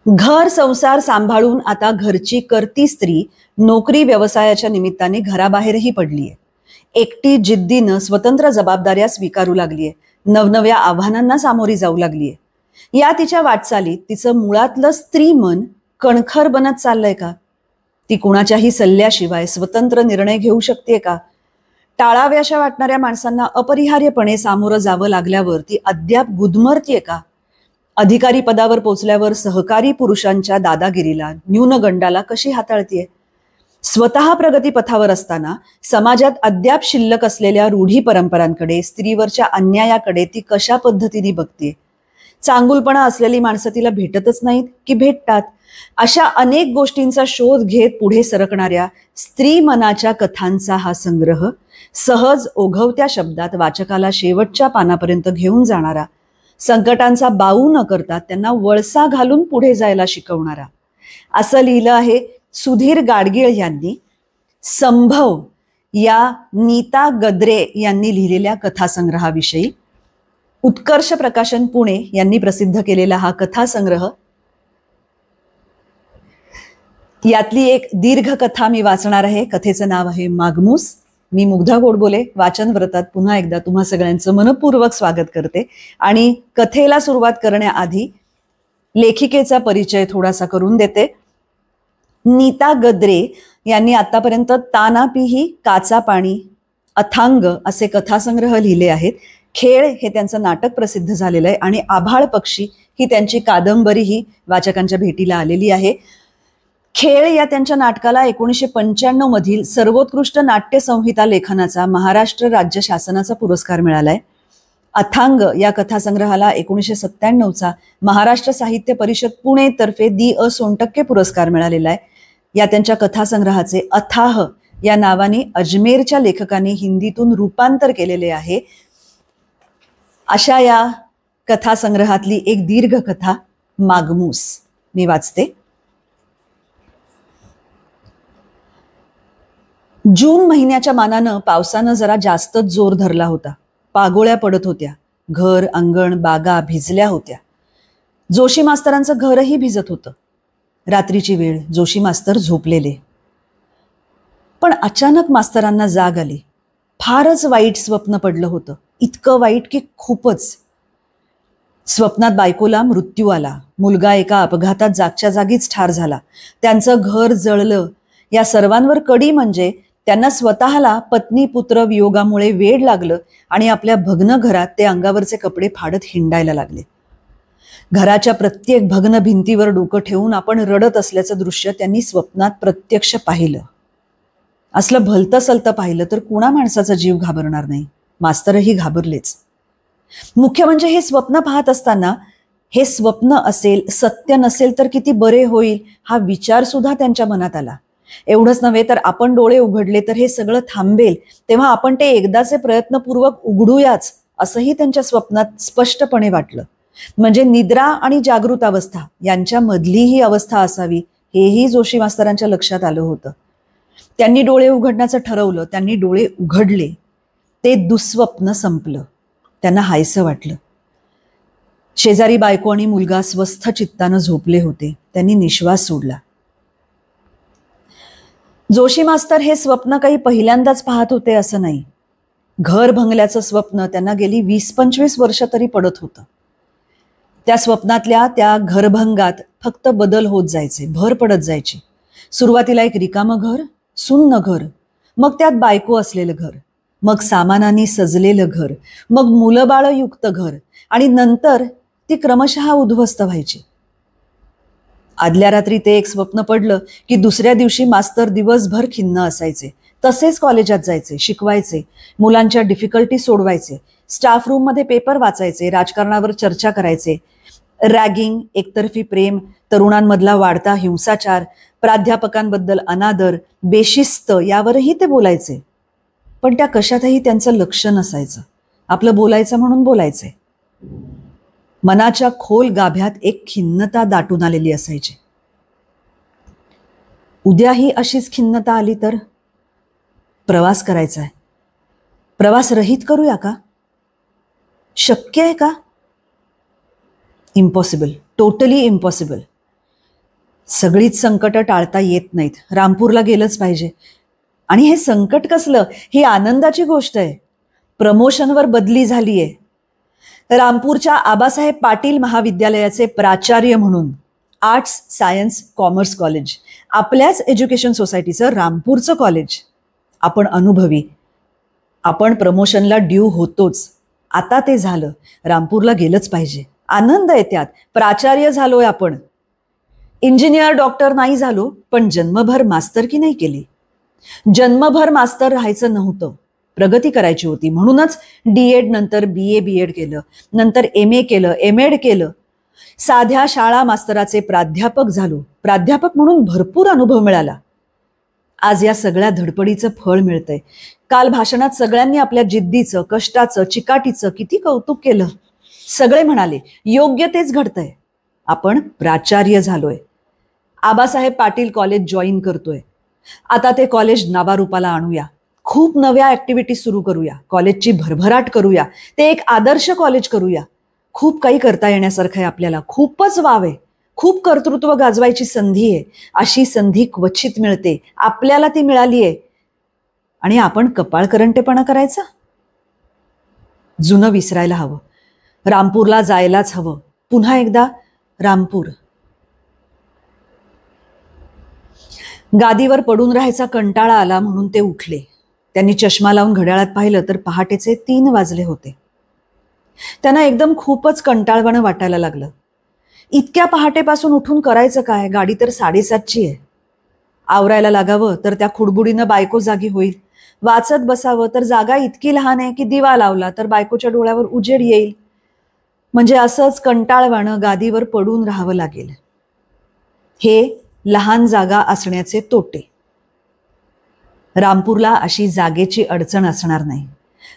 घर संसार सांभाळून आता घरची करती स्त्री नोकरी व्यवसायाच्या निमित्ताने घराबाहेरही पडलीये. एकटी जिद्दीनं स्वतंत्र जबाबदाऱ्या स्वीकारू लागलीये. नवनव्या आव्हानांना सामोरी जाऊ लागलीये. या तिच्या वाटचालीत तिचं मुळातलं स्त्री मन कणखर बनत चाललंय का? ती कुणाच्याही सल्ल्याशिवाय स्वतंत्र निर्णय घेऊ शकते का? टाळाव्याशा वाटणाऱ्या माणसांना अपरिहार्यपणे सामोरं जावं लागल्यावर ती अद्याप गुदमरतीये का? अधिकारी पदावर पोचल्यावर सहकारी पुरुषांच्या दादागिरीला, न्यूनगंडाला कशी हाताळतीये? स्वतः प्रगतीपथावर असताना समाजात अद्याप शिल्लक असलेल्या रूढी परंपरांकडे, स्त्रीवरच्या अन्यायाकडे ती कशा पद्धतीने बघते? चांगुलपणा असलेली माणसं तिला भेटतच नाहीत की भेटतात? अशा अनेक गोष्टींचा शोध घेत पुढे सरकणाऱ्या स्त्री मनाच्या कथांचा हा संग्रह सहज ओघवत्या शब्दात वाचकाला शेवटच्या पानापर्यंत घेऊन जाणारा, संकटांचा बाऊ न करता त्यांना वळसा घालून पुढे जायला शिकवणारा, असं लिहिलं आहे सुधीर गाडगीळ यांनी. संभव या नीता गद्रे यांनी लिहिलेल्या कथासंग्रहाविषयी. उत्कर्ष प्रकाशन पुणे यांनी प्रसिद्ध केलेला हा कथासंग्रह. यातली एक दीर्घ कथा मी वाचणार आहे. कथेचं नाव आहे मागमूस. मी मुग्धा गोडबोले वाचन व्रतात पुन्हा एकदा तुम्हा सगळ्यांचं मनपूर्वक स्वागत करते. आणि कथेला सुरुवात करण्याआधी लेखिकेचा परिचय थोडासा करून देते. नीता गद्रे यांनी आतापर्यंत तानापिही, काचा पाणी, अथांग असे कथासंग्रह लिहिले आहेत. खेळ हे त्यांचं नाटक प्रसिद्ध झालेलं आहे आणि आभाळ पक्षी ही त्यांची कादंबरीही वाचकांच्या भेटीला आलेली आहे. खेळ या त्यांच्या नाटकाला 1995 मधील सर्वोत्कृष्ट नाट्य संहिता लेखनाचा महाराष्ट्र राज्य शासनाचा पुरस्कार मिळालाय. अथांग या कथासंग्रहाला 1997चा महाराष्ट्र साहित्य परिषद पुणे तर्फे दी सोनटक्के पुरस्कार मिळालेला आहे. या त्यांच्या कथासंग्रहाचे अथाह या नावाने अजमेरच्या लेखकाने हिंदीतून रूपांतर केलेले आहे. अशा या कथासंग्रहातली एक दीर्घ कथा मागमूस मी वाचते. जून महिन्याच्या मानानं पावसानं जरा जास्तच जोर धरला होता. पागोळ्या पडत होत्या. घर, अंगण, बागा भिजल्या होत्या. जोशी मास्तरांचं घरही भिजत होतं. रात्रीची वेळ, जोशी मास्तर झोपलेले. पण अचानक मास्तरांना जाग आली. फारच वाईट स्वप्न पडलं होतं. इतकं वाईट की खूपच. स्वप्नात बायकोला मृत्यू आला. मुलगा एका अपघातात जागच्या जागीच ठार झाला. त्यांचं घर जळलं. या सर्वांवर कडी म्हणजे त्यांना स्वतःला पत्नी पुत्र वियोगामुळे वेड लागलं आणि आपल्या भग्न घरात ते अंगावरचे कपडे फाडत हिंडायला लागले. घराच्या प्रत्येक भग्न भिंतीवर डोकं ठेवून आपण रडत असल्याचं दृश्य त्यांनी स्वप्नात प्रत्यक्ष पाहिलं. असलं भलतं सलतं पाहिलं तर कुणा माणसाचा जीव घाबरणार नाही. मास्तरही घाबरलेच. मुख्य म्हणजे हे स्वप्न पाहत असताना हे स्वप्न असेल, सत्य नसेल तर किती बरे होईल हा विचार सुद्धा त्यांच्या मनात आला. एवढंच नव्हे तर आपण डोळे उघडले तर हे सगळं थांबेल, तेव्हा आपण ते एकदाचे प्रयत्नपूर्वक उघडूयाच असंही त्यांच्या स्वप्नात स्पष्टपणे वाटलं. म्हणजे निद्रा आणि जागृत अवस्था यांच्या मधली ही अवस्था असावी हेही जोशी मास्तरांच्या लक्षात आलं होतं. त्यांनी डोळे उघडण्याचं ठरवलं. त्यांनी डोळे उघडले. ते दुःस्वप्न संपलं. त्यांना हायसं वाटलं. शेजारी बायको आणि मुलगा स्वस्थ चित्तानं झोपले होते. त्यांनी निश्वास सोडला. जोशी मास्तर हे स्वप्न काही पहिल्यांदाच पाहत होते असं नाही. घर भंगल्याचं स्वप्न त्यांना गेली 20-25 वर्ष तरी पडत होतं. त्या स्वप्नातल्या त्या घरभंगात फक्त बदल होत जायचे, भर पडत जायची. सुरुवातीला एक रिकामं घर, सुन्न घर, मग त्यात बायको असलेलं घर, मग सामानाने सजलेलं घर, मग मुलंबाळयुक्त घर आणि नंतर ती क्रमशः उद्ध्वस्त व्हायची. आदल्या रात्री ते एक स्वप्न पडलं की दुसऱ्या दिवशी मास्तर दिवसभर खिन्न असायचे. तसेच कॉलेजात जायचे, शिकवायचे, मुलांच्या डिफिकल्टी सोडवायचे, स्टाफ रूम मध्ये पेपर वाचायचे, राजकारणावर चर्चा करायचे. रॅगिंग, एकतर्फी प्रेम, तरुणांमधला वाढता हिंसाचार, प्राध्यापकांबद्दल अनादर, बेशिस्त यावरही ते बोलायचे. पण त्या कशातही त्यांचं लक्ष नसायचं. आपलं बोलायचं म्हणून बोलायचे. मनाच्या खोल गाभ्यात एक खिन्नता दाटून आलेली असायची. उद्याही अशीच खिन्नता आली तर? प्रवास करायचा आहे. प्रवास रहित करूया का? शक्य आहे का? Impossible, totally impossible. सगळीच संकटं टाळता येत नाहीत. रामपूरला गेलंच पाहिजे. आणि हे संकट कसलं, ही आनंदाची गोष्ट आहे. प्रमोशनवर बदली झालीये. रामपूरच्या आबासाहेब पाटील महाविद्यालयाचे प्राचार्य म्हणून आर्ट्स सायन्स कॉमर्स कॉलेज, आपल्याच एज्युकेशन सोसायटीचं रामपूरचं कॉलेज. आपण अनुभवी, आपण प्रमोशनला ड्यू होतोच. आता ते झालं, रामपूरला गेलंच पाहिजे. आनंद आहे त्यात. प्राचार्य झालोय आपण. इंजिनियर डॉक्टर नाही झालो, पण जन्मभर मास्तरकी नाही केली. जन्मभर मास्तर राहायचं नव्हतं, प्रगती करायची होती. म्हणूनच डीएड नंतर BA केलं, नंतर MA केलं, MEd केलं. साध्या शाळा मास्तराचे प्राध्यापक झालो. प्राध्यापक म्हणून भरपूर अनुभव मिळाला. आज या सगळ्या धडपडीचं फळ मिळतंय. काल भाषणात सगळ्यांनी आपल्या जिद्दीचं, कष्टाचं, चिकाटीचं किती कौतुक केलं. सगळे म्हणाले योग्य तेच घडतंय. आपण प्राचार्य झालोय. आबासाहेब पाटील कॉलेज जॉईन करतोय. आता ते कॉलेज नावारूपाला आणूया. खूप नव्या ऍक्टिव्हिटीज सुरू करूया. कॉलेजची भरभराट करूया. ते एक आदर्श कॉलेज करूया. खूप काही करता येण्यासारखं आहे आपल्याला. खूपच वाव आहे. खूप कर्तृत्व गाजवायची संधी आहे. अशी संधी क्वचित मिळते. आपल्याला ती मिळाली आहे. आणि आपण कपाळकरंटेपणा करायचा? जुनं विसरायला हवं. रामपूरला जायलाच हवं. पुन्हा एकदा रामपूर. गादीवर पडून राहायचा कंटाळा आला म्हणून ते उठले. त्यांनी चष्मा लावून घड्याळात पाहिलं तर पहाटेचे 3 वाजले होते. त्यांना एकदम खूपच कंटाळवाणं वाटायला लागलं. इतक्या पहाटेपासून उठून करायचं काय? गाडी तर 7:30ची आहे. आवरायला लागावं तर त्या खुडबुडीनं बायको जागी होईल. वाचत बसावं तर जागा इतकी लहान आहे की दिवा लावला तर बायकोच्या डोळ्यावर उजेड येईल. म्हणजे असंच कंटाळवाणं गादीवर पडून राहावं लागेल. हे लहान जागा असण्याचे तोटे. रामपूरला अशी जागेची अडचण असणार नाही.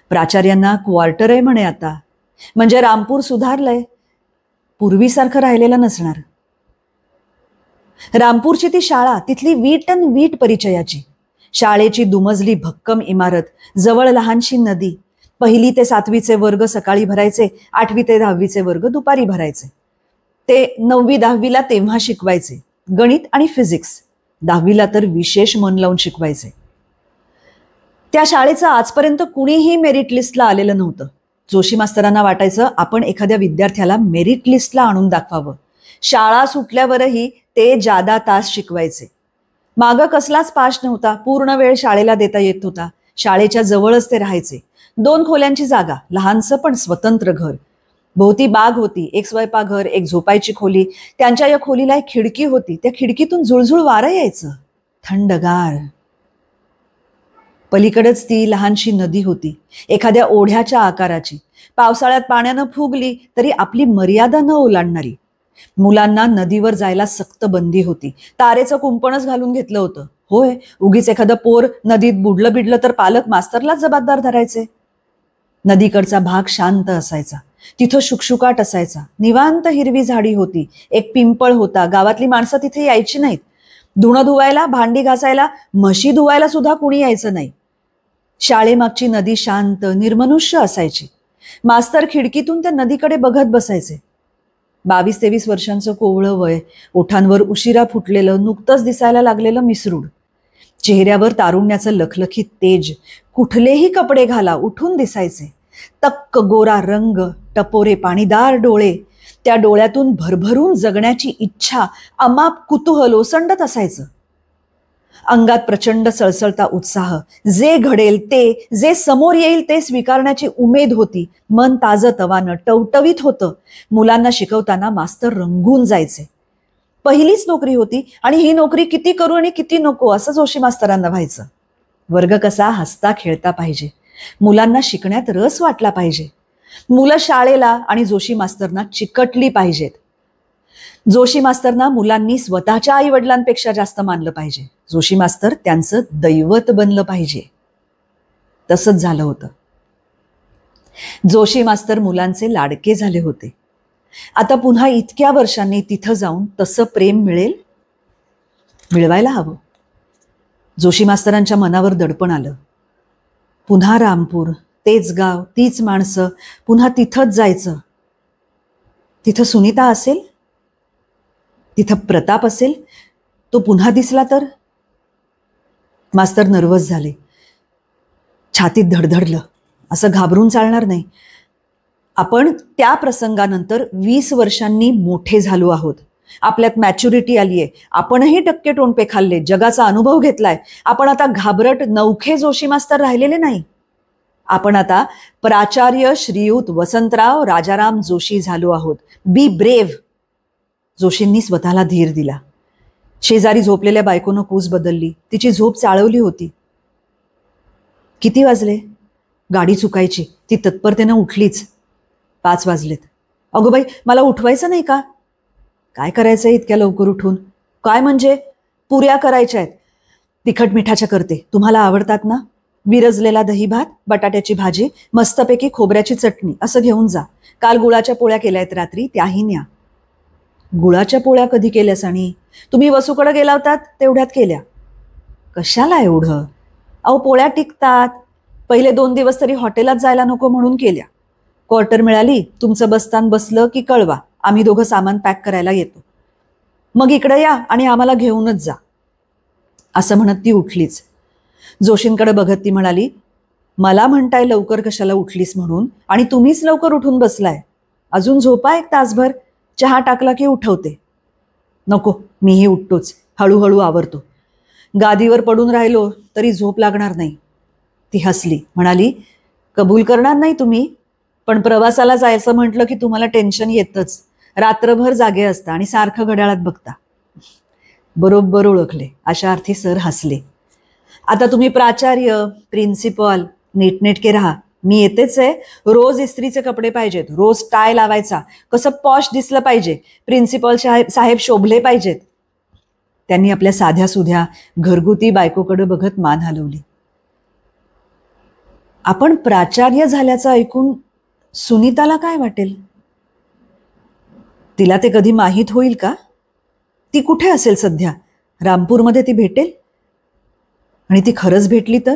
प्राचार्यांना क्वार्टर आहे म्हणे आता. म्हणजे रामपूर सुधारलंय, पूर्वीसारखं राहिलेलं नसणार. रामपूरची ती शाळा, तिथली वीट अन वीट परिचयाची. शाळेची दुमजली भक्कम इमारत, जवळ लहानशी नदी. 1ली ते 7वीचे वर्ग सकाळी भरायचे, 8वी ते 10वीचे वर्ग दुपारी भरायचे. ते 9वी 10वीला तेव्हा शिकवायचे गणित आणि फिजिक्स. 10वीला तर विशेष मन लावून शिकवायचे. त्या शाळेचं आजपर्यंत कुणीही मेरिट लिस्टला आलेलं नव्हतं. जोशी मास्तरांना वाटायचं आपण एखाद्या विद्यार्थ्याला मेरिट लिस्टला आणून दाखवावं. शाळा सुटल्यावरही ते जादा तास शिकवायचे. मागं कसलाच पाश नव्हता. पूर्ण वेळ शाळेला देता येत होता. शाळेच्या जवळच ते राहायचे. 2 खोल्यांची जागा, लहानसं पण स्वतंत्र घर. भोवती बाग होती. एक स्वयंपाकघर, एक झोपायची खोली. त्यांच्या या खोलीला एक खिडकी होती. त्या खिडकीतून झुळझुळ वारं यायचं, थंडगार. पलीकडेच ती लहानशी नदी होती, एखाद्या ओढ्याच्या आकाराची. पावसाळ्यात पाण्यानं फुगली तरी आपली मर्यादा न ओलांडणारी. मुलांना नदीवर जायला सक्त बंदी होती. तारेचं कुंपणच घालून घेतलं होतं. होय, उगीच एखादं पोर नदीत बुडलं बिडलं तर पालक मास्तरलाच जबाबदार धरायचे. नदीकडचा भाग शांत असायचा. तिथं शुकशुकाट असायचा. निवांत हिरवी झाडी होती. एक पिंपळ होता. गावातली माणसं तिथे यायची नाहीत. धुणं धुवायला, भांडी घासायला, म्हशी धुवायला सुद्धा कुणी यायचं नाही. शाळेमागची नदी शांत निर्मनुष्य असायची. मास्तर खिडकीतून त्या नदीकडे बघत बसायचे. 22-23 वर्षांचं कोवळं वय, ओठांवर उशिरा फुटलेलं, नुकतंच दिसायला लागलेलं मिसरूड, चेहऱ्यावर तारुण्याचं लखलखीत तेज. कुठलेही कपडे घाला उठून दिसायचे. तक्क गोरा रंग, टपोरे पाणीदार डोळे. त्या डोळ्यातून भरभरून जगण्याची इच्छा, अमाप कुतूहल ओसंडत असायचं. अंगात प्रचंड सळसळता उत्साह. जे घडेल ते, जे समोर येईल ते स्वीकारण्याची उमेद होती. मन ताजं तवानं टवटवीत होतं. मुलांना शिकवताना मास्तर रंगून जायचे. पहिलीच नोकरी होती आणि ही नोकरी किती करू आणि किती नको असं जोशी मास्तरांना व्हायचं. वर्ग कसा हसता खेळता पाहिजे. मुलांना शिकण्यात रस वाटला पाहिजे. मुलं शाळेला आणि जोशी मास्तरना चिकटली पाहिजेत. जोशी मास्तरना मुलांनी स्वतःच्या आई वडिलांपेक्षा जास्त मानलं पाहिजे. जोशी मास्तर त्यांचं दैवत बनलं पाहिजे. तसंच झालं होतं. जोशी मास्तर मुलांचे लाडके झाले होते. आता पुन्हा इतक्या वर्षांनी तिथं जाऊन तसं प्रेम मिळेल? मिळवायला हवं. जोशी मास्तरांच्या मनावर दडपण आलं. पुन्हा रामपूर, तेच गाव, तीच माणसं, पुन्हा तिथंच जायचं. तिथं सुनीता असेल, तिथं प्रताप असेल, तो पुन्हा दिसला तर? मास्तर नर्वस झाले. छातीत धडधडलं. असं घाबरून चालणार नाही. आपण त्या प्रसंगानंतर 20 वर्षांनी मोठे झालो आहोत. आपल्यात मॅच्युरिटी आलीये. आपणही टक्के टोणपे खाल्ले, जगाचा अनुभव घेतलाय. आपण आता घाबरट नवखे जोशी मास्तर राहिलेले नाही. आपण आता प्राचार्य श्रीयुत वसंतराव राजाराम जोशी झालो आहोत. बी ब्रेव्ह. जोशींनी स्वतःला धीर दिला. शेजारी झोपलेल्या बायकोनं कूस बदलली. तिची झोप चाळवली होती. किती वाजले? गाडी चुकायची. ती तत्परतेनं उठलीच. 5 वाजलेत. अगो बाई, मला उठवायचं नाही का? काय करायचंय इतक्या लवकर उठून? काय म्हणजे? पुऱ्या करायच्या आहेत. तिखट मिठाच्या करते. तुम्हाला आवडतात ना? विरजलेला दही भात, बटाट्याची भाजी, मस्तपैकी खोबऱ्याची चटणी असं घेऊन जा. काल गुळाच्या पोळ्या केल्यात रात्री, त्याही न्या. गुळाच्या पोळ्या कधी केल्यास? आणि तुम्ही वसूकडे गेला होतात तेवढ्यात केल्या. कशाला एवढं? अहो, पोळ्या टिकतात. पहिले 2 दिवस तरी हॉटेलात जायला नको म्हणून केल्या. क्वार्टर मिळाली, तुमचं बसतान बसलं की कळवा. आम्ही दोघं सामान पॅक करायला येतो. मग इकडे या आणि आम्हाला घेऊनच जा. असं म्हणत ती उठलीच. जोशींकडे बघत ती म्हणाली, मला म्हणताय लवकर कशाला उठलीस म्हणून, आणि तुम्हीच लवकर उठून बसलाय. अजून झोपा 1 तासभर. चहा टाकला की उठवते. नको, मीही उठतोच. हळूहळू आवरतो. गादीवर पडून राहिलो तरी झोप लागणार नाही. ती हसली, म्हणाली, कबूल करणार नाही तुम्ही, पण प्रवासाला जायचं म्हटलं की तुम्हाला टेन्शन येतच. रात्रभर जागे असता आणि सारखं घड्याळात बघता. बरोबर ओळखले. अशा अर्थी सर हसले. आता तुम्ही प्राचार्य, प्रिन्सिपल, नीटनेटके राहा. मी येतेच आहे. रोज इस्त्रीचे कपडे पाहिजेत. रोज टाय लावायचा. कसं पॉश दिसलं पाहिजे. प्रिन्सिपल साहेब शोभले पाहिजेत. त्यांनी आपल्या साध्या सुध्या घरगुती बायकोकडे बघत मान हलवली. आपण प्राचार्य झाल्याचं ऐकून सुनीताला काय वाटेल? तिला ते कधी माहीत होईल का? ती कुठे असेल सध्या? रामपूरमध्ये ती भेटेल? आणि ती खरंच भेटली तर?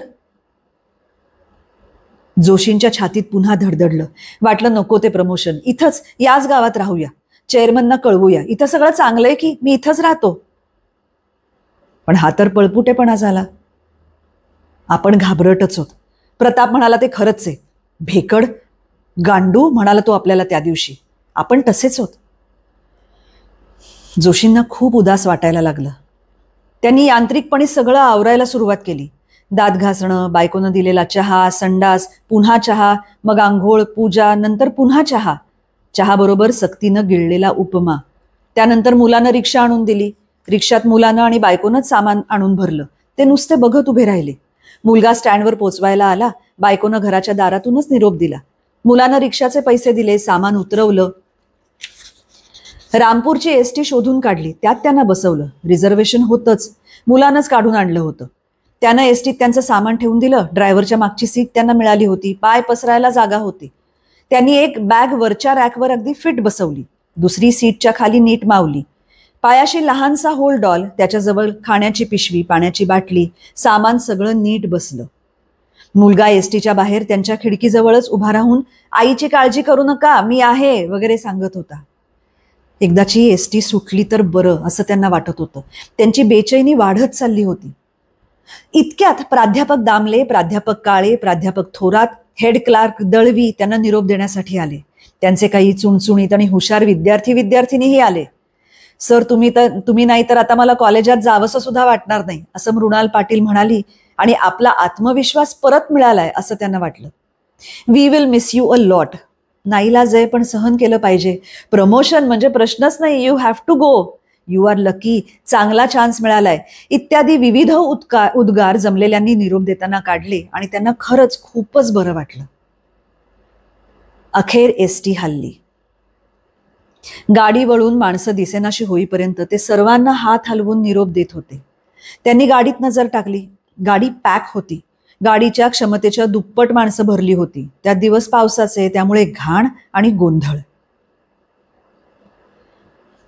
जोशींच्या छातीत पुन्हा धडधडलं. वाटलं नको ते प्रमोशन. इथंच याच गावात राहूया. चेअरमनना कळवूया. इथं सगळं चांगलंय की मी इथंच राहतो. पण हा तर पळपुटेपणा झाला. आपण घाबरटच होत. प्रताप म्हणाला ते खरंच आहे. भेकड, गांडू म्हणाला तो आपल्याला त्या दिवशी. आपण तसेच होत. जोशींना खूप उदास वाटायला लागलं. त्यांनी यांत्रिकपणे सगळं आवरायला सुरुवात केली. दात घासणं, बायकोनं दिलेला चहा, संडास, पुन्हा चहा, मग आंघोळ, पूजा, नंतर पुन्हा चहा. चहाबरोबर सक्तीनं गिळलेला उपमा. त्यानंतर मुलानं रिक्षा आणून दिली. रिक्षात मुलानं आणि बायकोनंच सामान आणून भरलं. ते नुसते बघत उभे राहिले. मुलगा स्टँडवर पोचवायला आला. बायकोनं घराच्या दारातूनच निरोप दिला. मुलानं रिक्षाचे पैसे दिले. सामान उतरवलं. रामपूरची एसटी शोधून काढली. त्यात त्यांना बसवलं. रिझर्वेशन होतंच. मुलानंच काढून आणलं होतं. त्यानं एसटीत त्यांचं सामान ठेवून दिलं. ड्रायव्हरच्या मागची सीट त्यांना मिळाली होती. पाय पसरायला जागा होती. त्यांनी एक बॅग वरच्या रॅकवर अगदी फिट बसवली. दुसरी सीटच्या खाली नीट मावली. पायाशी लहानसा होल डॉल, त्याच्याजवळ खाण्याची पिशवी, पाण्याची बाटली, सामान सगळं नीट बसलं. मुलगा एसटीच्या बाहेर त्यांच्या खिडकीजवळच उभा राहून आईची काळजी करू नका, मी आहे वगैरे सांगत होता. एकदाची एसटी सुटली तर बरं असं त्यांना वाटत होतं. त्यांची बेचैनी वाढत चालली होती. इतक्यात प्राध्यापक दामले, प्राध्यापक काळे, प्राध्यापक थोरात, हेड क्लार्क दळवी त्यांना निरोप देण्यासाठी आले. त्यांचे काही चुणचुणीत आणि हुशार विद्यार्थीनीही आले. सर, तुम्ही नाही तर आता मला कॉलेजात जावंसं सुद्धा वाटणार नाही असं मृणाल पाटील म्हणाली. आणि आपला आत्मविश्वास परत मिळालाय असं त्यांना वाटलं. We will miss you a lot. नाईलाज आहे पण सहन केलं पाहिजे. प्रमोशन म्हणजे प्रश्नच नाही. You have to go. You are lucky. चांगला चान्स मिळालाय. इत्यादी विविध उद्गार जमलेल्यांनी निरोप देताना काढले आणि त्यांना खरंच खूपच बरं वाटलं. अखेर एसटी हलली. गाडी वळून माणसं दिसेनाशी होईपर्यंत ते सर्वांना हात हलवून निरोप देत होते. त्यांनी गाडीत नजर टाकली. गाडी पॅक होती. गाडीच्या क्षमतेच्या दुप्पट माणसं भरली होती. त्यात दिवस पावसाचे, त्यामुळे घाण आणि गोंधळ.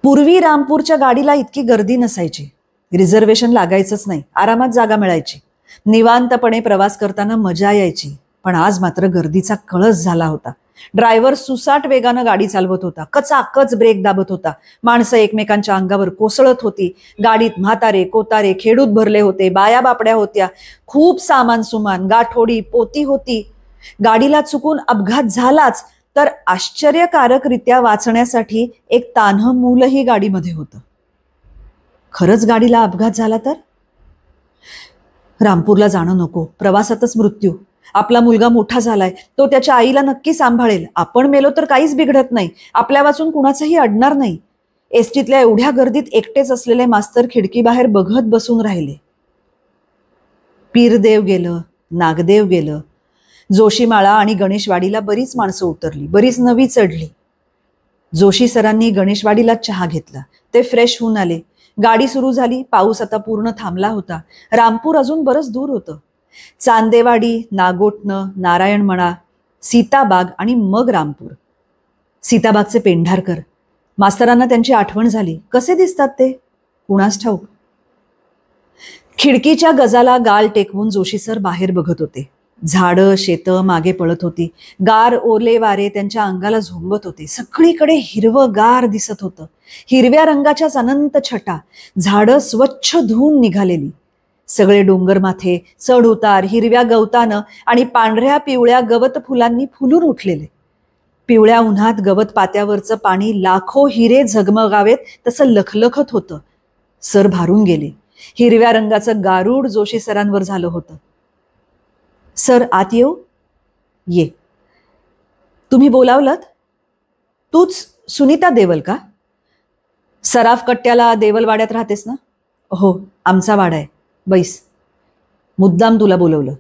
पूर्वी रामपूरच्या गाडीला इतकी गर्दी नसायची. रिझर्वेशन लागायचंच नाही. आरामात जागा मिळायची. निवांतपणे प्रवास करताना मजा यायची. पण आज मात्र गर्दीचा कळस झाला होता. ड्रायव्हर सुसाट वेगानं गाडी चालवत होता, कचाकच ब्रेक दाबत होता. माणसं एकमेकांच्या अंगावर कोसळत होती. गाडीत म्हातारे कोतारे खेडूत भरले होते, बाया बापड्या होत्या, खूप सामान सुमान, गाठोडी पोती होती. गाडीला चुकून अपघात झालाच तर आश्चर्यकारकरित्या वाचण्यासाठी एक तान्हं मूलही गाडीमध्ये होतं. खरंच गाडीला अपघात झाला तर? रामपूरला जाणं नको, प्रवासातच मृत्यू. आपला मुलगा मोठा झालाय, तो त्याच्या आईला नक्की सांभाळेल. आपण मेलो तर काहीच बिघडत नाही, आपल्या वाचून कुणाचंही अडणार नाही. एसटीतल्या एवढ्या गर्दीत एकटेच असलेले मास्तर खिडकीबाहेर बघत बसून राहिले. पीरदेव गेलं, नागदेव गेलं. जोशीमाळा आणि गणेशवाडीला बरीच माणसं उतरली, बरीच नवी चढली. जोशी सरांनी गणेशवाडीला चहा घेतला. ते फ्रेश होऊन आले. गाडी सुरू झाली. पाऊस आता पूर्ण थांबला होता. रामपूर अजून बरंच दूर होतं. चांदेवाडी, नागोठणं, नारायणमळा, सीताबाग आणि मग रामपूर. सीताबागचे पेंढारकर. मास्तरांना त्यांची आठवण झाली. कसे दिसतात ते, कुणास ठाऊक. खिडकीच्या गजाला गाल टेकवून जोशी सर बाहेर बघत होते. झाडं शेतं मागे पळत होती. गार ओले वारे त्यांच्या अंगाला झोंबत होते. सगळीकडे हिरवं गार दिसत होतं. हिरव्या रंगाच्याच अनंत छटा, झाडं स्वच्छ धुवून निघालेली. सगळे डोंगर माथे, चढ उतार हिरव्या गवतानं आणि पांढऱ्या पिवळ्या गवत फुलांनी फुलून उठलेले. पिवळ्या उन्हात गवत पात्यावरचं पाणी लाखो हिरे झगमगावेत तसं लखलखत होतं. सर भारून गेले. हिरव्या रंगाचं गारूड जोशी सरांवर झालं होतं. सर आत येऊ? ये. तुम्ही बोलावलत? तूच सुनीता देवल का? सराफ कट्ट्याला देवलवाड्यात राहतेस ना? हो, आमचा वाडा आहे. बैस. मुद्दाम तुला बोलवलं.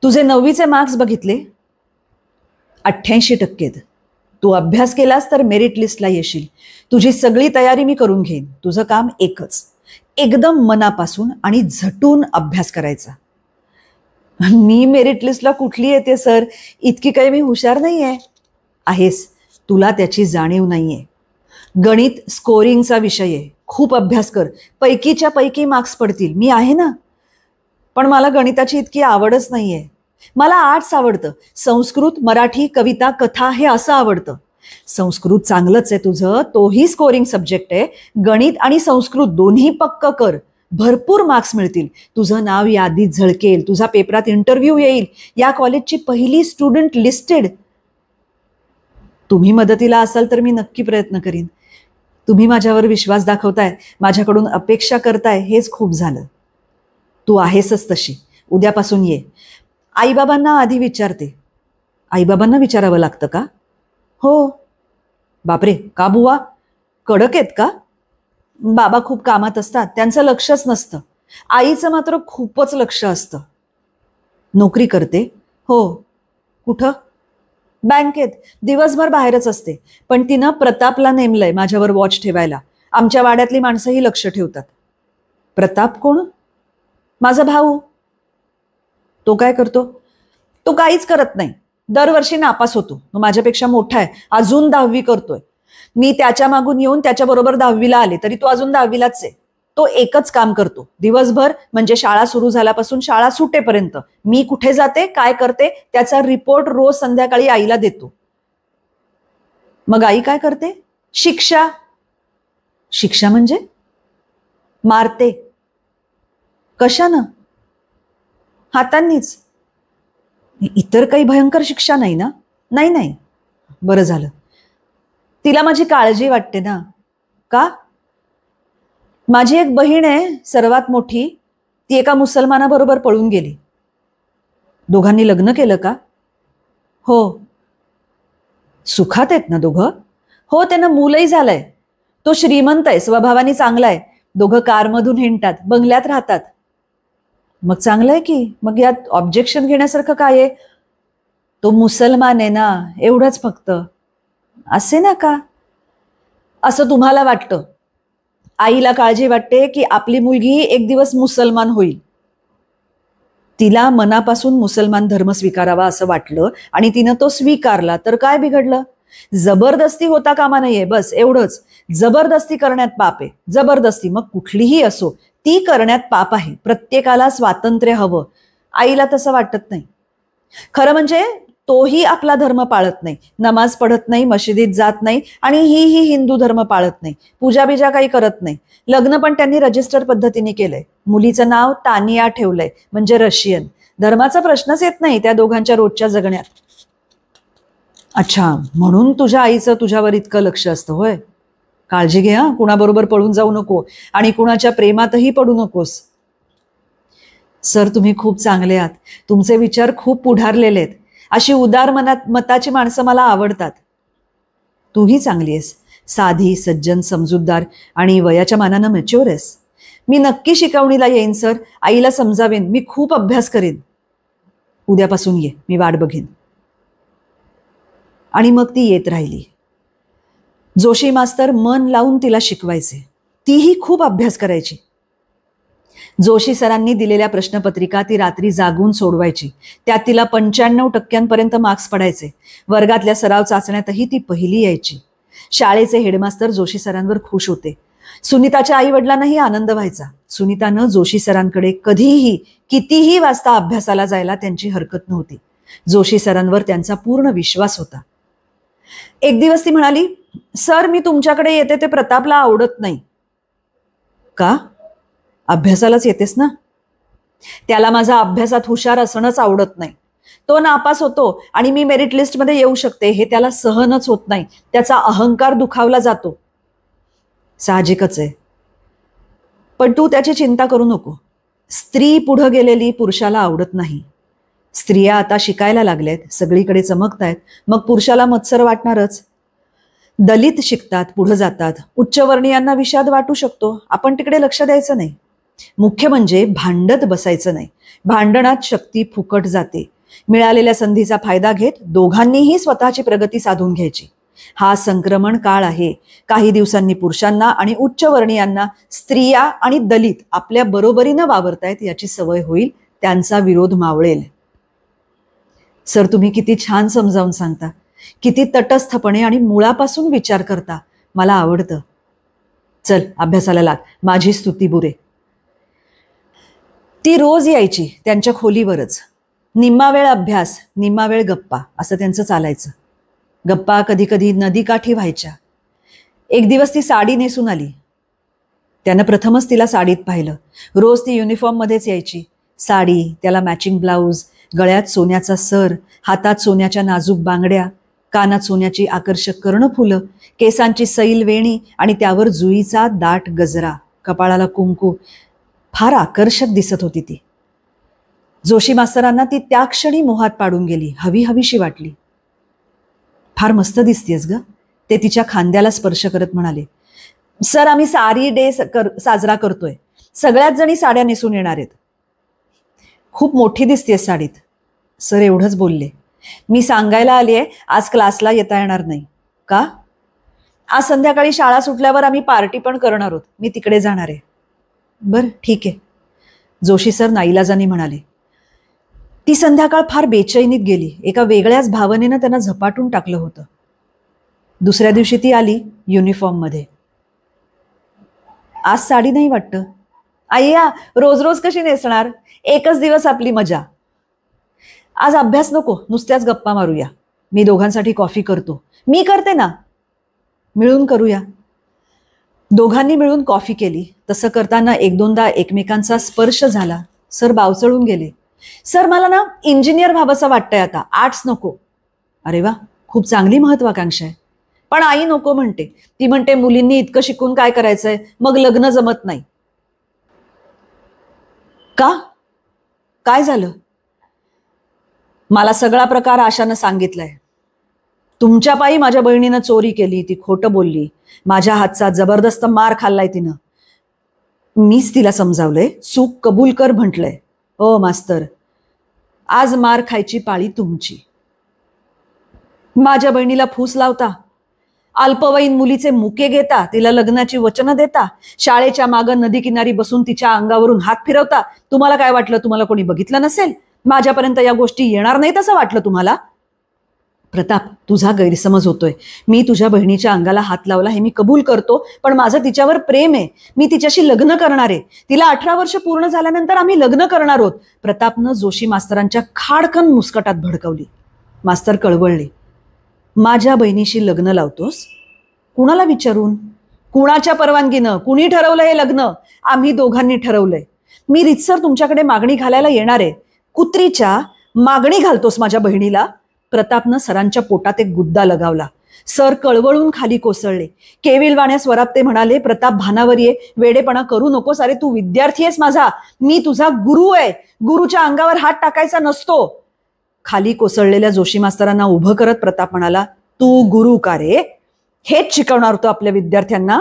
तुझे 9वीचे मार्क्स बघितले? 88%. तू अभ्यास केलास तर मेरिट लिस्टला येशील. तुझी सगळी तयारी मी करून घेईन. तुझं काम एकच, एकदम मनापासून आणि झटून अभ्यास करायचा. मी मेरिट लिस्टला कुठली येते सर? इतकी काही मी हुशार नाहीये. आहेस, तुला त्याची जाणीव नाहीये. गणित स्कोरिंगचा विषय आहे. खूप अभ्यास कर, पैकीच्या पैकी मार्क्स पडतील. मी आहे ना. पण मला गणिताची इतकी आवडच नाहीये. मला आर्ट्स आवडतं. संस्कृत, मराठी, कविता, कथा हे असं आवडतं. संस्कृत चांगलंच आहे तुझं, तोही स्कोरिंग सब्जेक्ट आहे. गणित आणि संस्कृत दोन्ही पक्क कर, भरपूर मार्क्स मिळतील. तुझं नाव यादीत झळकेल, तुझा पेपरात इंटरव्ह्यू येईल. या कॉलेजची पहिली स्टुडंट लिस्टेड. तुम्ही मदतीला असाल तर मी नक्की प्रयत्न करीन. तुम्ही माझ्यावर विश्वास दाखवताय, माझ्याकडून अपेक्षा करताय, हेच खूप झालं. तू आहेसच तशी. उद्यापासून ये. आईबाबांना आधी विचारते. आईबाबांना विचारावं लागतं का? हो. बापरे, का बुवा? कडक आहेत का? बाबा खूप कामात असतात, त्यांचं लक्षच नसतं. आईचं मात्र खूपच लक्ष असतं. नोकरी करते? हो. कुठं? बँकेत. दिवसभर बाहेरच असते. पण तिनं प्रतापला नेमलंय माझ्यावर वॉच ठेवायला. आमच्या वाड्यातली माणसंही लक्ष ठेवतात. प्रताप कोण? माझा भाऊ. तो काय करतो? तो काहीच करत नाही. दरवर्षी नापास होतो. तो माझ्यापेक्षा मोठा आहे, अजून 10वी करतोय. मी त्याच्या मागून येऊन त्याच्याबरोबर 10वीला आले, तरी तो अजून 10वीलाच आहे. तो एकच काम करतो दिवसभर, म्हणजे शाळा सुरू झाल्यापासून शाळा सुटेपर्यंत. मी कुठे जाते, काय करते, त्याचा रिपोर्ट रोज संध्याकाळी आईला देतो. मग आई काय करते? शिक्षा. शिक्षा म्हणजे? मारते. कशानं? हातांनीच. इतर काही भयंकर शिक्षा नाही ना? नाही नाही. बरं झालं. तिला माझी काळजी वाटते ना. का? माझी एक बहीण आहे, सर्वात मोठी. ती एका मुसलमानाबरोबर पळून गेली. दोघांनी लग्न केलं का? हो. सुखात आहेत ना दोघं? हो, त्यांना मूलही झालंय. तो श्रीमंत आहे, स्वभावाने चांगला आहे. दोघं कारमधून हिंडतात, बंगल्यात राहतात. मग चांगलं आहे की. मग यात ऑब्जेक्शन घेण्यासारखं काय आहे? तो मुसलमान आहे ना, एवढंच फक्त. असे ना का? असं तुम्हाला वाटतं. आईला काळजी वाटते की आपली मुलगी एक दिवस मुसलमान होईल. तिला मनापासून मुसलमान धर्म स्वीकारावा असं वाटलं आणि तिनं तो स्वीकारला, तर काय बिघडलं? जबरदस्ती होता कामा नाहीये, बस एवढंच. जबरदस्ती करण्यात पाप आहे. जबरदस्ती मग कुठलीही असो, ती करण्यात पाप आहे. प्रत्येकाला स्वातंत्र्य हवं. आईला तसं वाटत नाही. खरं म्हणजे तोही आपला धर्म पाळत नाही, नमाज पढत नाही, मशिदीत जात नाही, आणि ही हिंदू धर्म पाळत नाही, पूजा बिजा काही करत नाही. लग्न पण त्यांनी रजिस्टर पद्धतीने केलंय. मुलीचं नाव तानिया ठेवलंय, म्हणजे रशियन. धर्माचा प्रश्नच येत नाही त्या दोघांच्या रोजच्या जगण्यात. अच्छा, म्हणून तुझ्या आईचं तुझ्यावर इतकं लक्ष असतं होय. काळजी घे हा, कुणाबरोबर पळून जाऊ नको आणि कुणाच्या प्रेमातही पडू नकोस. सर, तुम्ही खूप चांगले आहात, तुमचे विचार खूप पुढारलेले आहेत. अशी उदार मताची माणसं मला आवडतात. तूही चांगली आहेस, साधी, सज्जन, समजूतदार आणि वयाच्या मानानं मॅच्युअर आहेस. मी नक्की शिकवणीला येईन सर, आईला समजावेन, मी खूप अभ्यास करेन. उद्यापासून ये, मी वाट बघेन. आणि मग ती येत राहिली. जोशी मास्तर मन लावून तिला शिकवायचे, तीही खूप अभ्यास करायची. जोशी सरांनी दिलेल्या प्रश्नपत्रिका ती रात्री जागून सोडवायची. त्यात तिला 95% मार्क्स पडायचे. वर्गातल्या सराव चाचण्यातही ती पहिली यायची. शाळेचे हेडमास्तर जोशी सरांवर खुश होते. सुनीताच्या आई वडिलांनाही आनंद व्हायचा. सुनीतानं जोशी सरांकडे कधीही कितीही वाजता अभ्यासाला जायला त्यांची हरकत नव्हती. जोशी सरांवर त्यांचा पूर्ण विश्वास होता. एक दिवस ती म्हणाली, सर, मी तुमच्याकडे येते ते प्रतापला आवडत नाही. का? अभ्यासालाच येतेस ना. त्याला माझा अभ्यासात हुशार असणंच आवडत नाही. तो नापास होतो आणि मी मेरिट लिस्टमध्ये येऊ शकते हे त्याला सहनच होत नाही. त्याचा अहंकार दुखावला जातो. साहजिकच आहे, पण तू त्याची चिंता करू नको. स्त्री पुढे गेलेली पुरुषाला आवडत नाही. स्त्रिया आता शिकायला लागल्यात, सगळीकडे चमकतायत, मग पुरुषाला मत्सर वाटणारच. दलित शिकतात, पुढे जातात, उच्चवर्णीयांना विषाद वाटू शकतो. आपण तिकडे लक्ष द्यायचं नाही. मुख्य म्हणजे भांडत बसायचं नाही. भांडणात शक्ती फुकट जाते. मिळालेल्या संधीचा फायदा घेत दोघांनीही स्वतःची प्रगती साधून घ्यायची. हा संक्रमण काळ आहे. काही दिवसांनी पुरुषांना आणि उच्चवर्णीयांना स्त्रिया आणि दलित आपल्या बरोबरीनं वावरतायत याची सवय होईल. त्यांचा विरोध मावळेल. सर, तुम्ही किती छान समजावून सांगता, किती तटस्थपणे आणि मुळापासून विचार करता. मला आवडतं. चल, अभ्यासाला लाग, माझी स्तुती बुरे. ती रोज यायची त्यांच्या खोलीवरच. निम्मा वेळ अभ्यास, निम्मा वेळ गप्पा, असं त्यांचं चालायचं. गप्पा कधी कधी नदीकाठी व्हायच्या. एक दिवस ती साडी नेसून आली. त्यानं प्रथमच तिला साडीत पाहिलं. रोज ती युनिफॉर्ममध्येच यायची. साडी, त्याला मॅचिंग ब्लाऊज, गळ्यात सोन्याचा सर, हातात सोन्याच्या नाजूक बांगड्या, कानात सोन्याची आकर्षक कर्णफुलं, केसांची सैल वेणी आणि त्यावर जुईचा दाट गजरा, कपाळाला कुंकू. फार आकर्षक दिसत होती ती. जोशी मास्तरांना ती त्या क्षणी मोहात पाडून गेली. हवी हवीशी वाटली. फार मस्त दिसतेस ग, ते तिच्या खांद्याला स्पर्श करत म्हणाले. सर, आम्ही साडी डे साजरा करतोय. सगळ्याच जणी साड्या नेसून येणार आहेत. खूप मोठी दिसतेस साडीत. सर एवढंच बोलले. मी सांगायला आली आहे, आज क्लासला येता येणार नाही. का? आज संध्याकाळी शाळा सुटल्यावर आम्ही पार्टी पण करणार आहोत. मी तिकडे जाणार आहे. बरं, ठीक आहे, जोशी सर नाईलाजाने म्हणाले. ती संध्याकाळ फार बेचैनीत गेली. एका वेगळ्याच भावनेनं त्यांना झपाटून टाकलं होतं. दुसऱ्या दिवशी ती आली युनिफॉर्ममध्ये. आज साडी नाही वाटतं. आय्या, रोज रोज कशी नेसणार? एकच दिवस आपली मजा. आज अभ्यास नको, नुसत्याच गप्पा मारूया. मी दोघांसाठी कॉफी करतो. मी करते ना, मिळून करूया. दोघांनी मिळून कॉफी केली. तसं करताना एक दोनदा एकमेकांचा स्पर्श झाला. सर बावचळून गेले. सर, मला ना इंजिनियर व्हावंसं वाटतंय आता, आर्ट्स नको. अरे वा, खूप चांगली महत्वाकांक्षा आहे. पण आई नको म्हणते. ती म्हणते मुलींनी इतकं शिकून काय करायचंय, मग लग्न जमत नाही. का? काय झालं? मला सगळा प्रकार आशानं सांगितलाय. तुमच्या पायी माझ्या बहिणीनं चोरी केली, ती खोटं बोलली, माझ्या हातचा जबरदस्त मार खाल्लाय तिनं. मीच तिला समजावलंय, चूक कबूल कर म्हटलंय. ओ मास्तर, आज मार खायची पाळी तुमची. माझ्या बहिणीला फूस लावता, अल्पवयीन मुलीचे मुके घेता, तिला लग्नाची वचनं देता, शाळेच्या मागं नदी किनारी बसून तिच्या अंगावरून हात फिरवता. तुम्हाला काय वाटलं, तुम्हाला कोणी बघितलं नसेल? माझ्यापर्यंत या गोष्टी येणार नाहीत असं वाटलं तुम्हाला? प्रताप, तुझा गैरसमज होतोय. मी तुझ्या बहिणीच्या अंगाला हात लावला हे मी कबूल करतो, पण माझं तिच्यावर प्रेम आहे. मी तिच्याशी लग्न करणार आहे. तिला 18 वर्ष पूर्ण झाल्यानंतर आम्ही लग्न करणार आहोत. प्रतापनं जोशी मास्तरांच्या खाडकन मुस्कटात भडकवली. मास्तर कळवळले. माझ्या बहिणीशी लग्न लावतोस? कुणाला विचारून? कुणाच्या परवानगीनं? कुणी ठरवलं हे लग्न? आम्ही दोघांनी ठरवलंय. मी रीतसर तुमच्याकडे मागणी घालायला येणार आहे. कुत्रीच्या मागणी घालतोस माझ्या बहिणीला? प्रतापनं सरांच्या पोटात एक गुद्दा लगावला. सर कळवळून खाली कोसळले. केविलवाण्या स्वरात ते म्हणाले, प्रताप भानावर ये, वेडेपणा करू नकोस. अरे तू विद्यार्थी आहेस माझा, मी तुझा गुरु आहे. गुरुच्या अंगावर हात टाकायचा नसतो. खाली कोसळलेल्या जोशी मास्तरांना उभं करत प्रताप म्हणाला, तू गुरु का रे? हेच शिकवणार होतं आपल्या विद्यार्थ्यांना?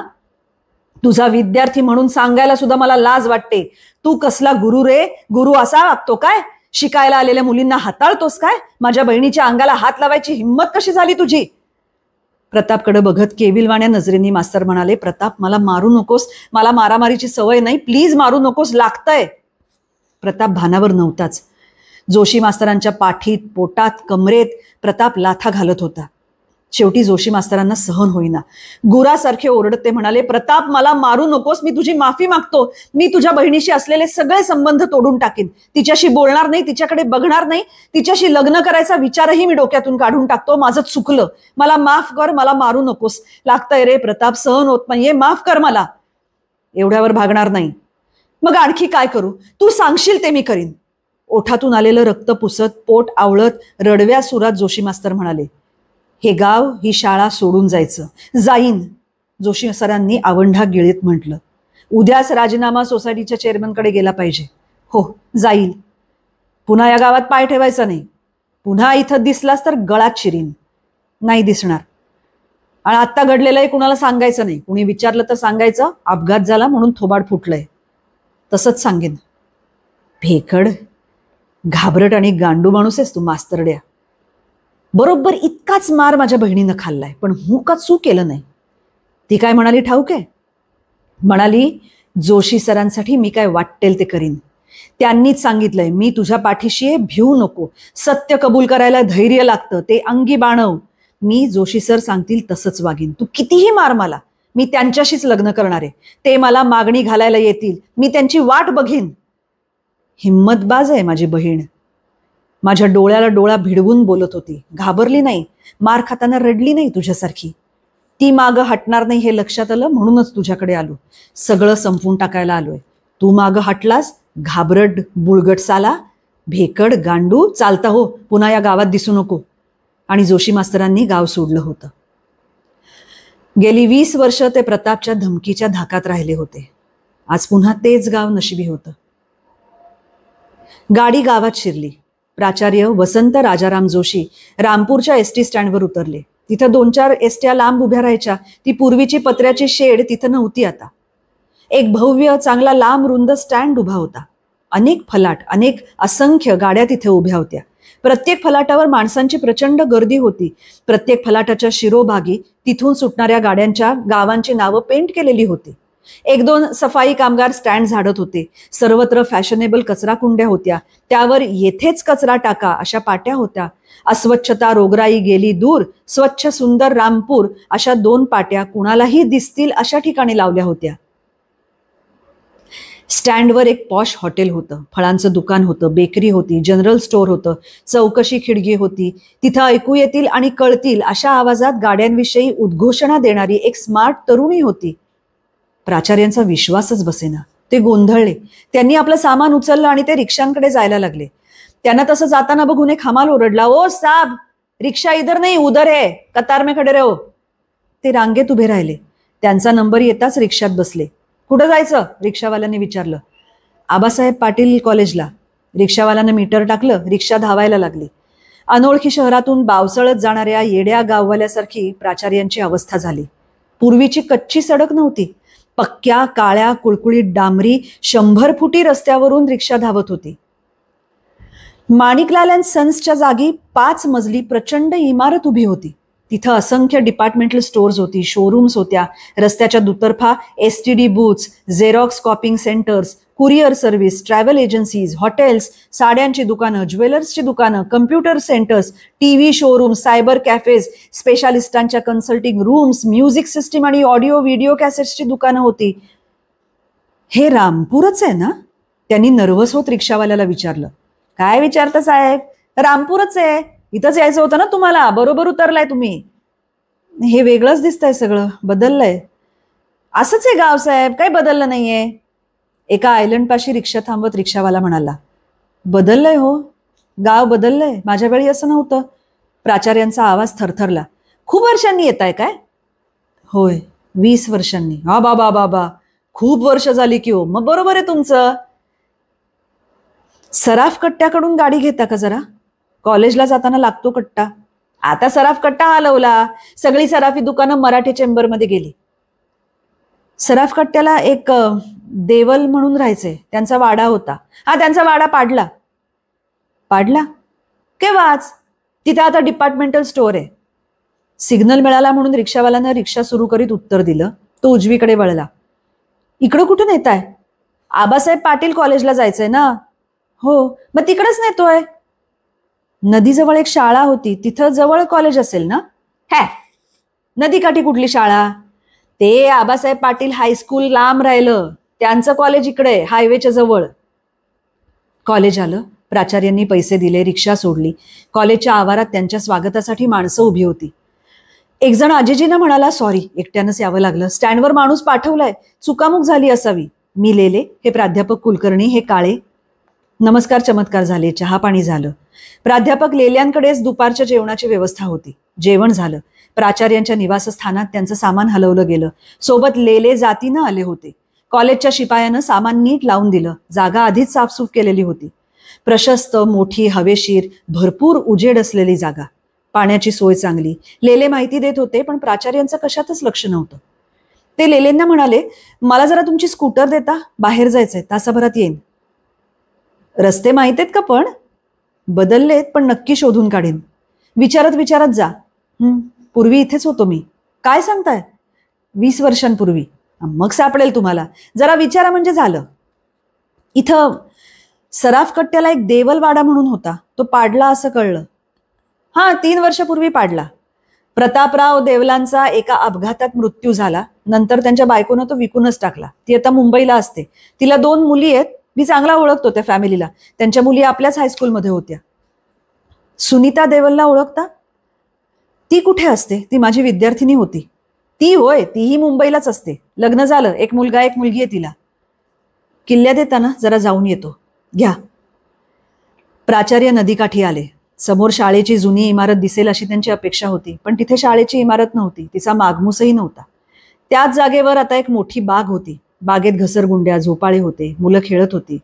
तुझा विद्यार्थी म्हणून सांगायला सुद्धा मला लाज वाटते. तू कसला गुरु रे? गुरु असा वागतो काय? शिकायला आलेल्या मुलींना हाताळतोस काय? माझ्या बहिणीच्या अंगाला हात लावायची हिंमत कशी झाली तुझी? प्रतापकडे बघत केविलवाण्या नजरेंनी मास्तर म्हणाले, प्रताप मला मारू नकोस, मला मारामारीची सवय नाही, प्लीज मारू नकोस, लागतंय. प्रताप भानावर नव्हताच. जोशी मास्तरांच्या पाठीत, पोटात, कमरेत प्रताप लाथा घालत होता. शेवटी जोशी मास्तरांना सहन होईना. गुरासारखे ओरडत ते म्हणाले, प्रताप मला मारू नकोस, मी तुझी माफी मागतो. मी तुझ्या बहिणीशी असलेले सगळे संबंध तोडून टाकीन. तिच्याशी बोलणार नाही, तिच्याकडे बघणार नाही, तिच्याशी लग्न करायचा विचारही मी डोक्यातून काढून टाकतो. माझं चुकलं, मला माफ कर, मला मारू नकोस. लागतंय रे प्रताप, सहन होत नाहीये, माफ कर मला. एवढ्यावर भागणार नाही. मग आणखी काय करू? तू सांगशील ते मी करीन. ओठातून आलेलं रक्त पुसत, पोट आवळत, रडव्या सुरात जोशी मास्तर म्हणाले, हे गाव, ही शाळा सोडून जायचं. जाईन. जोशी सरांनी आवंढा गिळीत म्हटलं, उद्याच राजीनामा सोसायटीच्या चेअरमनकडे गेला पाहिजे. हो जाईल. पुन्हा या गावात पाय ठेवायचा नाही. पुन्हा इथं दिसलास तर गळात शिरीन. नाही दिसणार. आणि आत्ता घडलेलं कुणाला सांगायचं नाही. कुणी विचारलं तर सांगायचं अपघात झाला म्हणून थोबाड फुटलंय. तसंच सांगेन. भेकड, घाबरट आणि गांडू माणूस आहेस तू मास्तरड्या. बरोबर इतकाच मार माझ्या बहिणीनं खाल्लाय, पण का चूक केलं नाही. ती काय म्हणाली ठाऊक आहे? म्हणाली, जोशी सरांसाठी मी काय वाटेल ते करीन. त्यांनीच सांगितलंय, मी तुझ्या पाठीशी आहे, भिवू नको. सत्य कबूल करायला धैर्य लागतं, ते अंगी बाणव. मी जोशी सर सांगतील तसंच वागीन. तू कितीही मार मला, मी त्यांच्याशीच लग्न करणार आहे. ते मला मागणी घालायला येतील, मी त्यांची वाट बघीन. हिम्मतबाज आहे माझी बहीण. माझ्या डोळ्याला डोळा भिडवून बोलत होती. घाबरली नाही, मार खाताना रडली नाही तुझ्यासारखी. ती मागं हटणार नाही हे लक्षात आलं, म्हणूनच तुझ्याकडे आलो. सगळं संपवून टाकायला आलोय. तू मागं हटलास, घाबरट बुळगट साला, भेकड गांडू. चालता हो, पुन्हा या गावात दिसू नको. आणि जोशी मास्तरांनी गाव सोडलं होतं. गेली 20 वर्ष ते प्रतापच्या धमकीच्या धाकात राहिले होते. आज पुन्हा तेच गाव नशिबी होतं. गाडी गावात शिरली. प्राचार्य वसंत राजाराम जोशी रामपूरच्या एसटी स्टँडवर उतरले. तिथं 2-4 एसट्या लांब उभ्या राहायच्या. ती पूर्वीची पत्र्याची शेड तिथं नव्हती आता. एक भव्य चांगला लांब रुंद स्टँड उभा होता. अनेक फलाट, अनेक असंख्य गाड्या तिथे उभ्या होत्या. प्रत्येक फलाटावर माणसांची प्रचंड गर्दी होती. प्रत्येक फलाटाच्या शिरोभागी तिथून सुटणाऱ्या गाड्यांच्या गावांची नावं पेंट केलेली होती. 1-2 सफाई कामगार स्टँड झाडत होते. सर्वत्र फॅशनेबल कचरा कुंड्या होत्या. त्यावर येथेच कचरा टाका अशा पाट्या होत्या. अस्वच्छता रोगराई गेली दूर, स्वच्छ सुंदर रामपूर अशा 2 पाट्या कुणालाही दिसतील अशा ठिकाणी लावल्या होत्या. स्टँडवर एक पॉश हॉटेल होतं. फळांचं दुकान होतं, बेकरी होती, जनरल स्टोअर होतं, चौकशी खिडकी होती. तिथं ऐकू येतील आणि कळतील अशा आवाजात गाड्यांविषयी उद्घोषणा देणारी एक स्मार्ट तरुणी होती. प्राचार्यांचा विश्वासच बसेना. ते गोंधळले. त्यांनी आपलं सामान उचललं आणि ते रिक्षांकडे जायला लागले. त्यांना तसं जाताना बघून एक हमाल ओरडला, ओ साब, रिक्षा इधर नाही उधर है, कतार में खडे रहो. ते रांगेत उभे राहिले. त्यांचा नंबर येताच रिक्षात बसले. कुठं जायचं? रिक्षावाल्याने विचारलं. आबासाहेब पाटील कॉलेजला. रिक्षावाल्यानं मीटर टाकलं. रिक्षा धावायला लागली. अनोळखी शहरातून बावसळत जाणाऱ्या येड्या गाववाल्यासारखी प्राचार्यांची अवस्था झाली. पूर्वीची कच्ची सडक नव्हती. पक्क्या काळ्या कुळकुळीत डांबरी 100 फुटी रस्त्यावरून रिक्षा धावत होती. माणिकलाल अँड सन्सच्या जागी 5 मजली प्रचंड इमारत उभी होती. तिथं असंख्य डिपार्टमेंटल स्टोअर्स होती, शोरूम्स होत्या. रस्त्याच्या दुतर्फा STD booths, xerox copying centres, courier service, travel agencies, hotels, साड्यांची दुकानं, ज्वेलर्सची दुकानं, computer centres, TV showroom, cyber cafes, स्पेशालिस्टांच्या कन्सल्टिंग रूम्स, म्युझिक सिस्टीम आणि ऑडिओ व्हिडिओ कॅसेट्सची दुकानं होती. हे रामपूरच आहे ना? त्यांनी नर्वस होत रिक्षावाल्याला विचारलं. काय विचारता साहेब? रामपूरच आहे. इथंच यायचं होतं ना तुम्हाला, बरोबर उतरलाय तुम्ही. हे वेगळंच दिसतंय, सगळं बदललंय. असंच आहे गाव साहेब, काही बदललं नाहीये. एका आयलंड पाशी रिक्षा थांबवत रिक्षावाला म्हणाला, बदललंय हो, गाव बदललंय, माझ्या वेळी असं नव्हतं. प्राचार्यांचा आवाज थरथरला. खूप वर्षांनी येत आहे काय? होय, 20 वर्षांनी. हा बाबा बाबा, खूप वर्ष झाली की हो. मग बरोबर आहे तुमचं. सराफ कट्ट्याकडून गाडी घेता का जरा? कॉलेजला जाताना लागतो कट्टा. आता सराफ कट्टा हलवला, सगळी सराफी दुकानं मराठी चेंबरमध्ये गेली. सराफ कट्ट्याला एक देवल म्हणून राहायचे, त्यांचा वाडा होता. हा, त्यांचा वाडा पाडला. पाडला? केव्हाच. तिथे आता डिपार्टमेंटल स्टोअर आहे. सिग्नल मिळाला म्हणून रिक्षावाल्यानं रिक्षा सुरू करीत उत्तर दिलं. तो उजवीकडे वळला. इकडं कुठून येताय? आबासाहेब पाटील कॉलेजला जायचंय ना. हो, मग तिकडेच नेतोय. नदीजवळ एक शाळा होती, तिथं जवळ कॉलेज असेल ना. हॅ, नदीकाठी कुठली शाळा? ते आबासाहेब पाटील हायस्कूल लांब राहिलं, त्यांचं कॉलेज इकडे हायवेच्या जवळ. कॉलेज आलं. प्राचार्यांनी पैसे दिले, रिक्षा सोडली. कॉलेजच्या आवारात त्यांच्या स्वागतासाठी माणसं उभी होती. एक जण आजीजींना म्हणाला, सॉरी, एकट्यानंच यावं लागलं, स्टँडवर माणूस पाठवलाय, चुकामुक झाली असावी. मी लेले, हे प्राध्यापक कुलकर्णी, हे काळे. नमस्कार चमत्कार झाले, चहा पाणी झालं. प्राध्यापक लेल्यांकडेच दुपारच्या जेवणाची व्यवस्था होती. जेवण झालं. प्राचार्यांच्या निवासस्थानात त्यांचं सामान हलवलं गेलं. सोबत लेले जातीनं आले होते. कॉलेजच्या शिपायानं सामान नीट लावून दिलं. जागा आधीच साफसूफ केलेली होती. प्रशस्त, मोठी, हवेशीर, भरपूर उजेड असलेली जागा. पाण्याची सोय चांगली. लेले माहिती देत होते, पण प्राचार्यांचं कशातच लक्ष नव्हतं. ते लेलेंना म्हणाले, मला जरा तुमची स्कूटर देता, बाहेर जायचंय, तासाभरात येईन. रस्ते माहित आहेत का? पण बदललेत, पण नक्की शोधून काढीन. विचारत विचारत जा. पूर्वी इथेच होतो मी. काय सांगताय? 20 वर्षांपूर्वी. मग सापडेल तुम्हाला, जरा विचारा म्हणजे झालं. इथं सराफ कट्ट्याला एक देवलवाडा म्हणून होता, तो पाडला असं कळलं. हा, 3 वर्षापूर्वी पाडला. प्रतापराव देवलांचा एका अपघातात मृत्यू झाला. नंतर त्यांच्या बायकोनं तो विकूनच टाकला. ती आता मुंबईला असते. तिला 2 मुली आहेत. मी चांगला ओळखतो त्या फॅमिलीला. त्यांच्या मुली आपल्याच हायस्कूलमध्ये होत्या. सुनीता देवलला ओळखता? ती कुठे असते? ती माझी विद्यार्थिनी होती. ती होय, तीही मुंबईलाच असते. लग्न झालं, एक मुलगा एक मुलगी आहे तिला. किल्ल्यात येताना जरा जाऊन येतो. घ्या. प्राचार्य नदीकाठी आले. समोर शाळेची जुनी इमारत दिसेल अशी त्यांची अपेक्षा होती, पण तिथे शाळेची इमारत नव्हती. तिचा मागमूसही नव्हता. त्याच जागेवर आता एक मोठी बाग होती. बागेत घसरगुंड्या, झोपाळे होते. मुलं खेळत होती.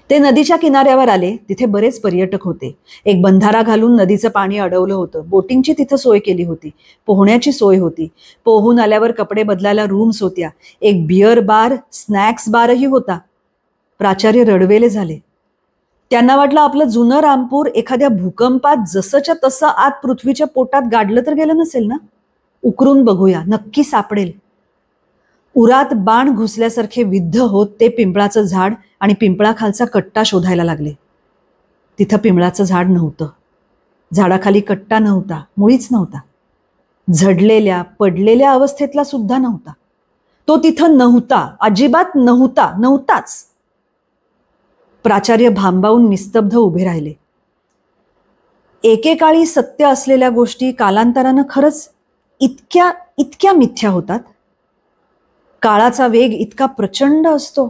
ते नदीच्या किनाऱ्यावर आले. तिथे बरेच पर्यटक होते. एक बंधारा घालून नदीचं पाणी अडवलं होतं. बोटिंगची तिथं सोय केली होती. पोहण्याची सोय होती. पोहून आल्यावर कपडे बदलायला रूम्स होत्या. एक बिअर बार, स्नॅक्स बारही होता. प्राचार्य रडवेले झाले. त्यांना वाटलं आपलं जुनं रामपूर एखाद्या भूकंपात जसंच्या तसं आत पृथ्वीच्या पोटात गाडलं तर गेलं नसेल ना. उकरून बघूया, नक्की सापडेल. उरात बाण घुसल्यासारखे विद्ध होत ते पिंपळाचं झाड आणि पिंपळाखालचा कट्टा शोधायला लागले. तिथं पिंपळाचं झाड नव्हतं. झाडाखाली कट्टा नव्हता, मुळीच नव्हता. झडलेल्या, पडलेल्या अवस्थेतला सुद्धा नव्हता. तो तिथं नव्हता, अजिबात नव्हता, नव्हताच. प्राचार्य भांबावून निस्तब्ध उभे राहिले. एकेकाळी सत्य असलेल्या गोष्टी कालांतरानं खरंच इतक्या इतक्या मिथ्या होतात. काळाचा वेग इतका प्रचंड असतो,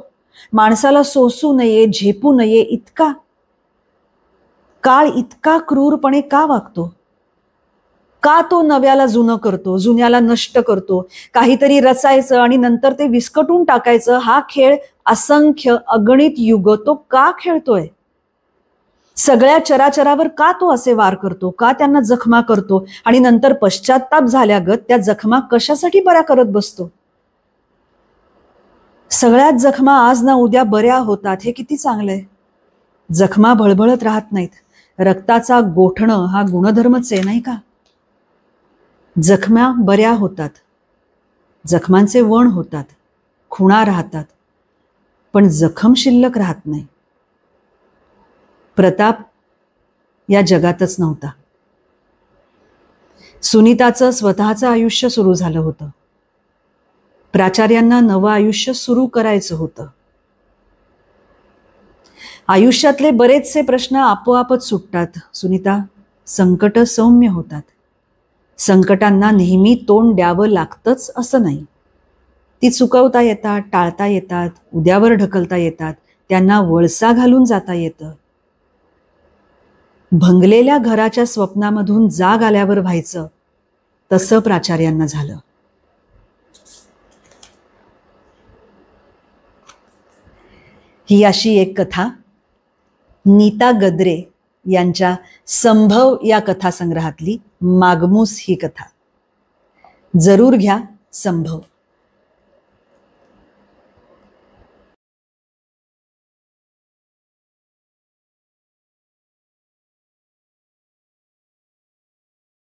माणसाला सोसू नये, झेपू नये इतका. काळ इतका क्रूरपणे का वागतो? का तो नव्याला जुनं करतो, जुन्याला नष्ट करतो? काहीतरी रचायचं आणि नंतर ते विस्कटून टाकायचं, हा खेळ असंख्य अगणित युग तो का खेळतोय? सगळ्या चराचरावर का तो असे वार करतो? का त्यांना जखमा करतो आणि नंतर पश्चाताप झाल्यागत त्या जखमा कशासाठी बऱ्या करत बसतो? सगळ्याच जखमा आज ना उद्या बऱ्या होतात, हे किती चांगलंय. जखमा भळभळत राहत नाहीत. रक्ताचा गोठणं हा गुणधर्मच आहे, नाही का? जखमा बऱ्या होतात, जखमांचे वण होतात, खुणा राहतात, पण जखम शिल्लक राहत नाही. प्रताप या जगातच नव्हता. सुनीताचं स्वतःचं आयुष्य सुरू झालं होतं. प्राचार्यांना नवं आयुष्य सुरू करायचं होतं. आयुष्यातले बरेचसे प्रश्न आपोआपच सुटतात सुनीता. संकट सौम्य होतात. संकटांना नेहमी तोंड द्यावं लागतंच असं नाही. ती चुकवता येतात, टाळता येतात, उद्यावर ढकलता येतात, त्यांना वळसा घालून जाता येतं. भंगलेल्या घराच्या स्वप्नामधून जाग आल्यावर व्हायचं तसं प्राचार्यांना झालं. ही अशी एक कथा नीता गद्रे यांच्या संभव या कथासंग्रहातली मागमूस ही कथा. जरूर घ्या संभव.